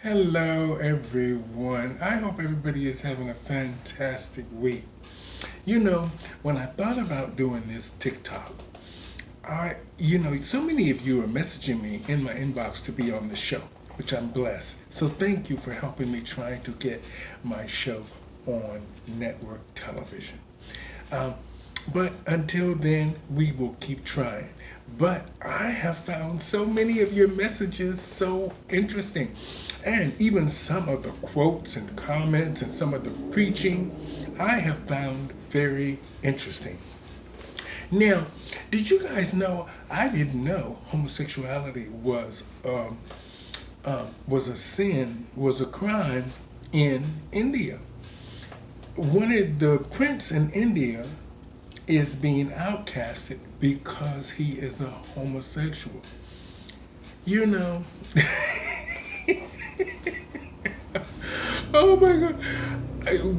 Hello, everyone. I hope everybody is having a fantastic week. You know, when I thought about doing this TikTok, so many of you are messaging me in my inbox to be on the show, which I'm blessed. So thank you for helping me trying to get my show on network television. Um, but until then, we will keep trying. But I have found so many of your messages so interesting. And even some of the quotes and comments and some of the preaching I have found very interesting. Now, did you guys know I didn't know homosexuality was a sin, was a crime in India. One of the prince in India is being outcasted because he is a homosexual. You know, oh my God.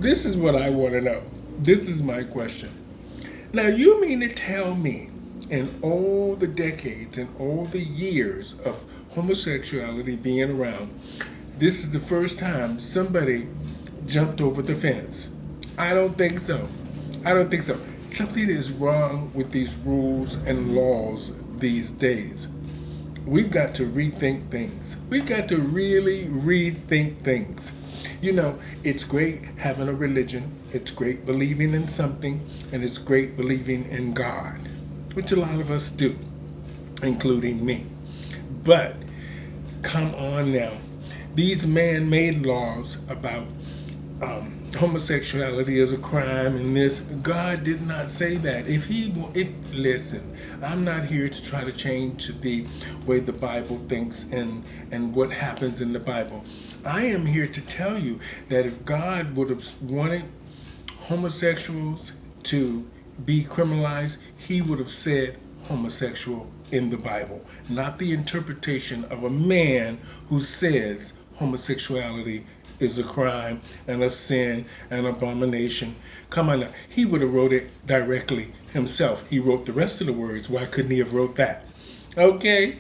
This is what I want to know. This is my question. Now, you mean to tell me, in all the decades and all the years of homosexuality being around, this is the first time somebody jumped over the fence? I don't think so. I don't think so. Something is wrong with these rules and laws these days. We've got to rethink things. We've got to really rethink things. You know, it's great having a religion, it's great believing in something, and it's great believing in God, which a lot of us do, including me. But come on now. These man made laws about homosexuality is a crime and this, God did not say that. Listen, I'm not here to try to change the way the Bible thinks and what happens in the Bible. I am here to tell you that if God would have wanted homosexuals to be criminalized, he would have said homosexual in the Bible, not the interpretation of a man who says homosexuality is a crime and a sin and abomination. Come on now. He would have wrote it directly himself. He wrote the rest of the words. Why couldn't he have wrote that? Okay.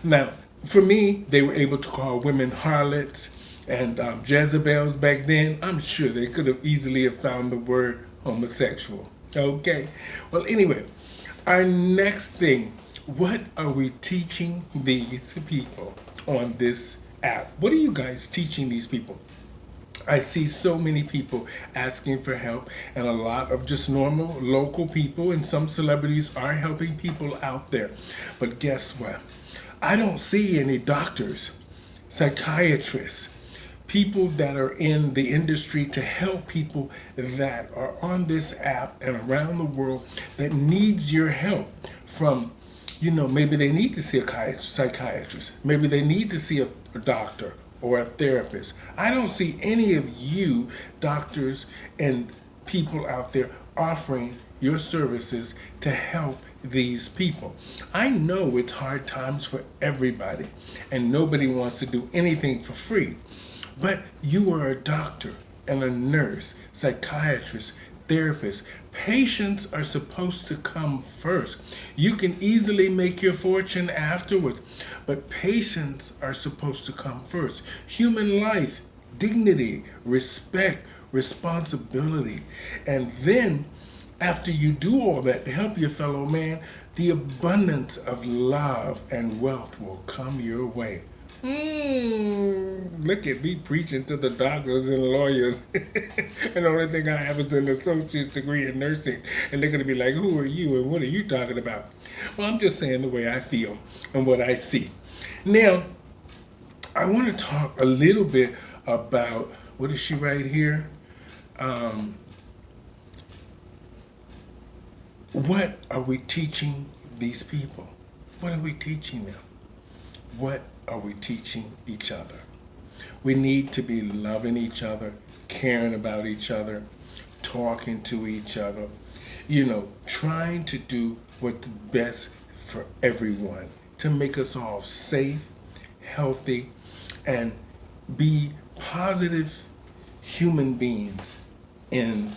Now, for me, they were able to call women harlots and Jezebels back then. I'm sure they could have easily have found the word homosexual. Okay. Well, anyway, our next thing, what are we teaching these people on this app? What are you guys teaching these people? I see so many people asking for help, and a lot of just normal local people and some celebrities are helping people out there. But guess what? I don't see any doctors, psychiatrists, people that are in the industry to help people that are on this app and around the world that needs your help from, maybe they need to see a psychiatrist, maybe they need to see a doctor or a therapist. I don't see any of you doctors and people out there offering your services to help these people. I know it's hard times for everybody and nobody wants to do anything for free. But you are a doctor and a nurse, psychiatrist, therapist. Patients are supposed to come first. You can easily make your fortune afterwards, but patients are supposed to come first. Human life, dignity, respect, responsibility. And then, after you do all that to help your fellow man, the abundance of love and wealth will come your way. Look at me preaching to the doctors and lawyers. And the only thing I have is an associate's degree in nursing. And they're going to be like, who are you and what are you talking about? Well, I'm just saying the way I feel and what I see. Now, I want to talk a little bit about, what is she right here? What are we teaching these people? What are we teaching them? What are we teaching each other? We need to be loving each other, caring about each other, talking to each other, trying to do what's best for everyone to make us all safe, healthy, and be positive human beings in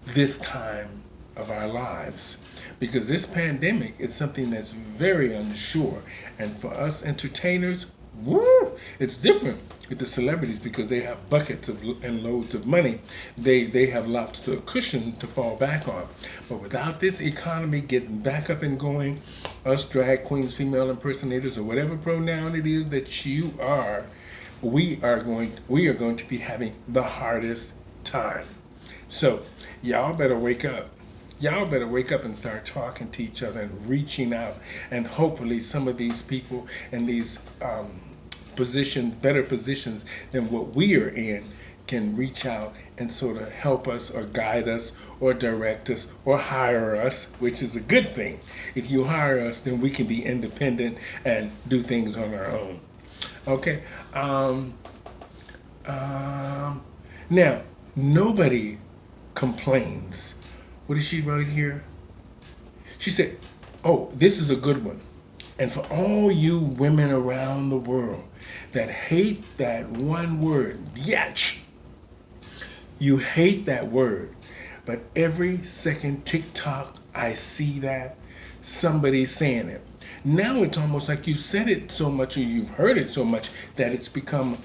this time of our lives. Because this pandemic is something that's very unsure. And for us entertainers, Woo! It's different with the celebrities because they have buckets and loads of money. They have lots of cushion to fall back on. But without this economy getting back up and going, us drag queens, female impersonators, or whatever pronoun it is that you are, we are going to be having the hardest time. So y'all better wake up. Y'all better wake up and start talking to each other and reaching out. And hopefully, some of these people in these positions, better positions than what we are in, can reach out and sort of help us or guide us or direct us or hire us, which is a good thing. If you hire us, then we can be independent and do things on our own. Okay. Now, nobody complains. What did she write here? She said, oh, this is a good one. And for all you women around the world that hate that one word, yatch, you hate that word. But every second TikTok I see that, somebody's saying it. Now it's almost like you've said it so much or you've heard it so much that it's become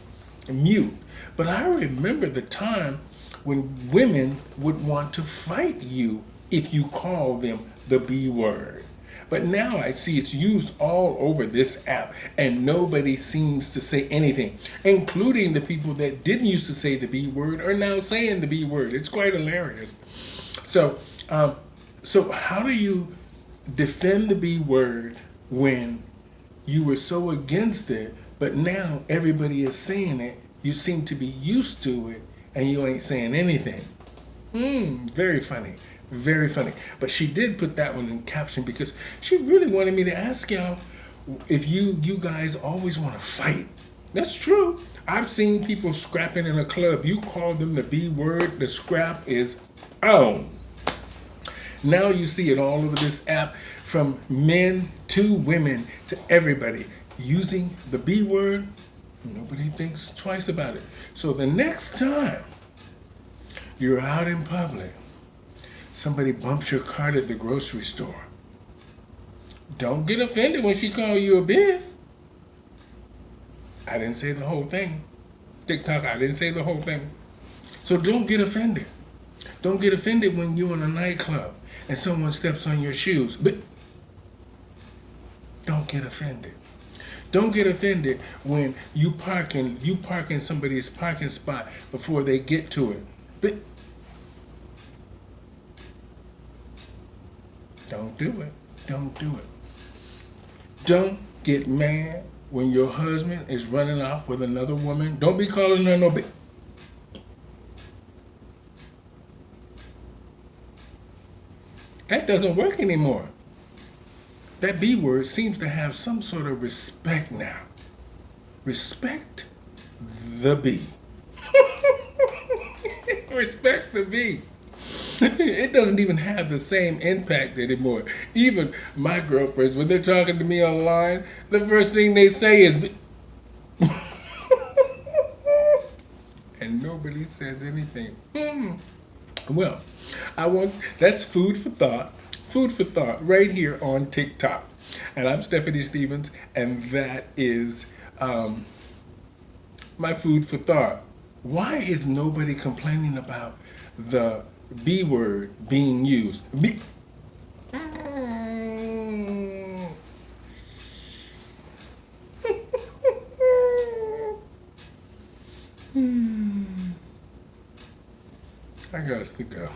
mute. But I remember the time when women would want to fight you if you call them the B word. But now I see it's used all over this app and nobody seems to say anything, including the people that didn't used to say the B word are now saying the B word. It's quite hilarious. So, so how do you defend the B word when you were so against it, but now everybody is saying it, you seem to be used to it, and you ain't saying anything? Very funny. Very funny. But she did put that one in caption because she really wanted me to ask y'all if you guys always want to fight. That's true. I've seen people scrapping in a club. You call them the B word, the scrap is on. Now you see it all over this app, from men to women to everybody using the B word. Nobody thinks twice about it. So the next time you're out in public, somebody bumps your cart at the grocery store, don't get offended when she calls you a bitch. I didn't say the whole thing. TikTok, I didn't say the whole thing. So don't get offended. Don't get offended when you're in a nightclub and someone steps on your shoes. But don't get offended. Don't get offended when you park in somebody's parking spot before they get to it. But don't do it. Don't do it. Don't get mad when your husband is running off with another woman. Don't be calling her no bitch. That doesn't work anymore. That B word seems to have some sort of respect now. Respect the B. Respect the B. It doesn't even have the same impact anymore. Even my girlfriends, when they're talking to me online, the first thing they say is and nobody says anything. Well, that's food for thought. Food for thought right here on TikTok. And I'm Stephanie Stevens, and that is my food for thought. Why is nobody complaining about the B word being used? I got to go.